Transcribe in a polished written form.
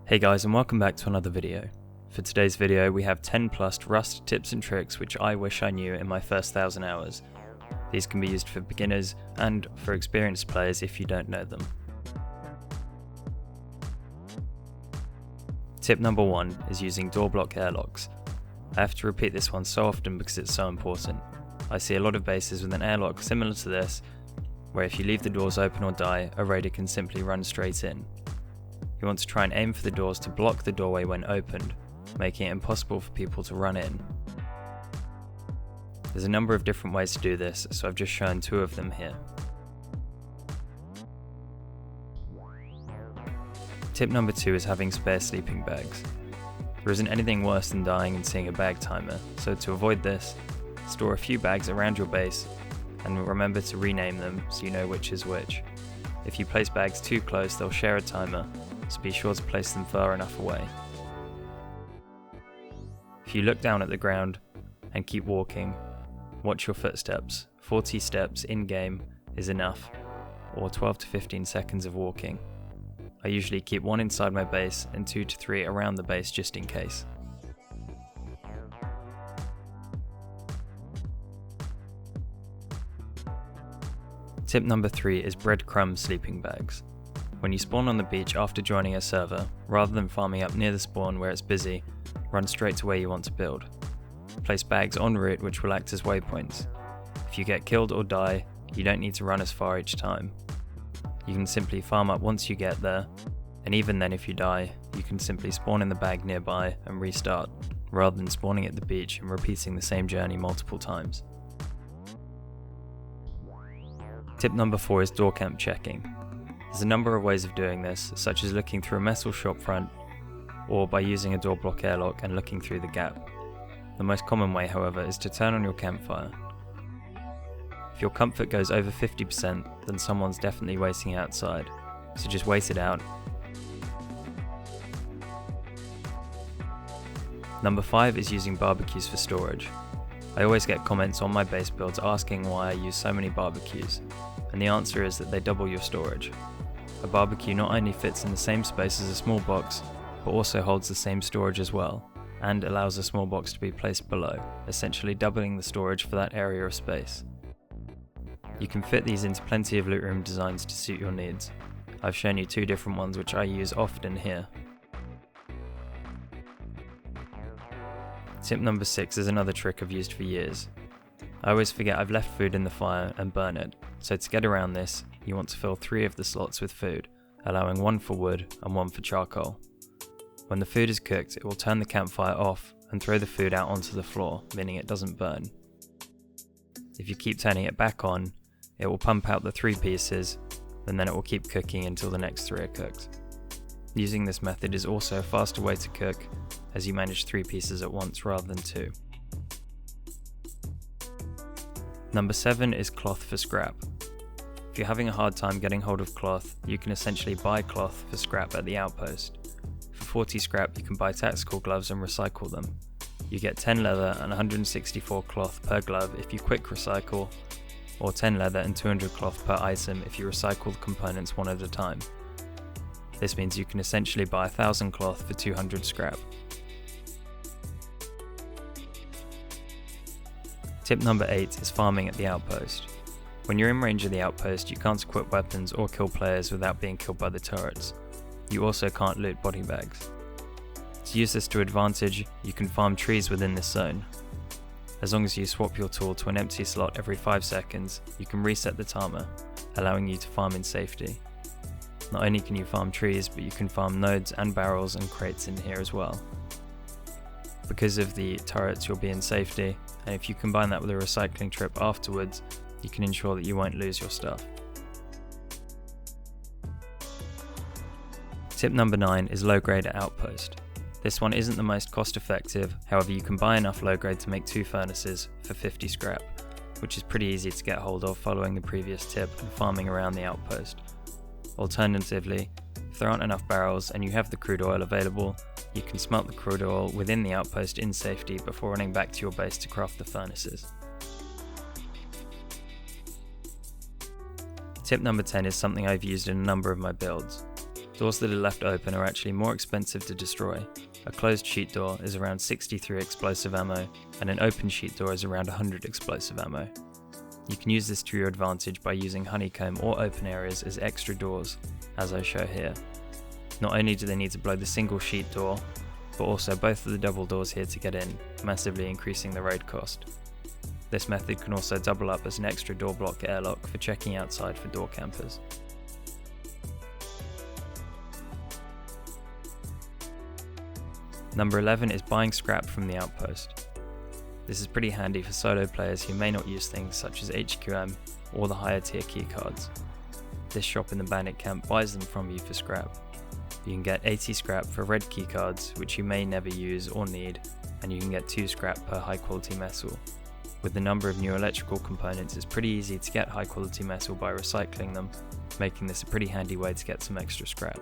Hey guys, and welcome back to another video. For today's video we have 10 plus Rust tips and tricks which I wish I knew in my first 1000 hours. These can be used for beginners and for experienced players if you don't know them. Tip number 1 is using door block airlocks. I have to repeat this one so often because it's so important. I see a lot of bases with an airlock similar to this, where if you leave the doors open or die, a raider can simply run straight in. You want to try and aim for the doors to block the doorway when opened, making it impossible for people to run in. There's a number of different ways to do this, so I've just shown 2 of them here. Tip number 2 is having spare sleeping bags. There isn't anything worse than dying and seeing a bag timer, so to avoid this, store a few bags around your base and remember to rename them so you know which is which. If you place bags too close, they'll share a timer, so be sure to place them far enough away. If you look down at the ground and keep walking, watch your footsteps. 40 steps in-game is enough, or 12 to 15 seconds of walking. I usually keep 1 inside my base and 2 to 3 around the base just in case. Tip number 3 is breadcrumb sleeping bags. When you spawn on the beach after joining a server, rather than farming up near the spawn where it's busy, run straight to where you want to build. Place bags en route which will act as waypoints. If you get killed or die, you don't need to run as far each time. You can simply farm up once you get there, and even then if you die, you can simply spawn in the bag nearby and restart, rather than spawning at the beach and repeating the same journey multiple times. Tip number 4 is door camp checking. There's a number of ways of doing this, such as looking through a metal shop front, or by using a door block airlock and looking through the gap. The most common way, however, is to turn on your campfire. If your comfort goes over 50%, then someone's definitely waiting outside, so just wait it out. Number 5 is using barbecues for storage. I always get comments on my base builds asking why I use so many barbecues, and the answer is that they double your storage. A barbecue not only fits in the same space as a small box, but also holds the same storage as well, and allows a small box to be placed below, essentially doubling the storage for that area of space. You can fit these into plenty of loot room designs to suit your needs. I've shown you 2 different ones which I use often here. Tip number 6 is another trick I've used for years. I always forget I've left food in the fire and burn it, so to get around this, you want to fill 3 of the slots with food, allowing 1 for wood and 1 for charcoal. When the food is cooked, it will turn the campfire off and throw the food out onto the floor, meaning it doesn't burn. If you keep turning it back on, it will pump out the 3 pieces, and then it will keep cooking until the next 3 are cooked. Using this method is also a faster way to cook, as you manage 3 pieces at once rather than 2. Number 7 is cloth for scrap. If you're having a hard time getting hold of cloth, you can essentially buy cloth for scrap at the Outpost. For 40 scrap you can buy tactical gloves and recycle them. You get 10 leather and 164 cloth per glove if you quick recycle, or 10 leather and 200 cloth per item if you recycle the components one at a time. This means you can essentially buy 1000 cloth for 200 scrap. Tip number 8 is farming at the Outpost. When you're in range of the Outpost, you can't equip weapons or kill players without being killed by the turrets. You also can't loot body bags. To use this to advantage, you can farm trees within this zone. As long as you swap your tool to an empty slot every 5 seconds, you can reset the timer, allowing you to farm in safety. Not only can you farm trees, but you can farm nodes and barrels and crates in here as well. Because of the turrets, you'll be in safety, and if you combine that with a recycling trip afterwards, you can ensure that you won't lose your stuff. Tip number 9 is LowGrade Outpost. This one isn't the most cost effective, however you can buy enough low grade to make 2 furnaces for 50 scrap, which is pretty easy to get hold of following the previous tip and farming around the Outpost. Alternatively, if there aren't enough barrels and you have the crude oil available, you can smelt the crude oil within the Outpost in safety before running back to your base to craft the furnaces. Tip number 10 is something I've used in a number of my builds. Doors that are left open are actually more expensive to destroy. A closed sheet door is around 63 explosive ammo, and an open sheet door is around 100 explosive ammo. You can use this to your advantage by using honeycomb or open areas as extra doors, as I show here. Not only do they need to blow the single sheet door, but also both of the double doors here to get in, massively increasing the raid cost. This method can also double up as an extra door block airlock for checking outside for door campers. Number 11 is buying scrap from the outpost. This is pretty handy for solo players who may not use things such as HQM or the higher tier keycards. This shop in the bandit camp buys them from you for scrap. You can get 80 scrap for red keycards, which you may never use or need, and you can get 2 scrap per high quality metal. With the number of new electrical components, it's pretty easy to get high quality metal by recycling them, making this a pretty handy way to get some extra scrap.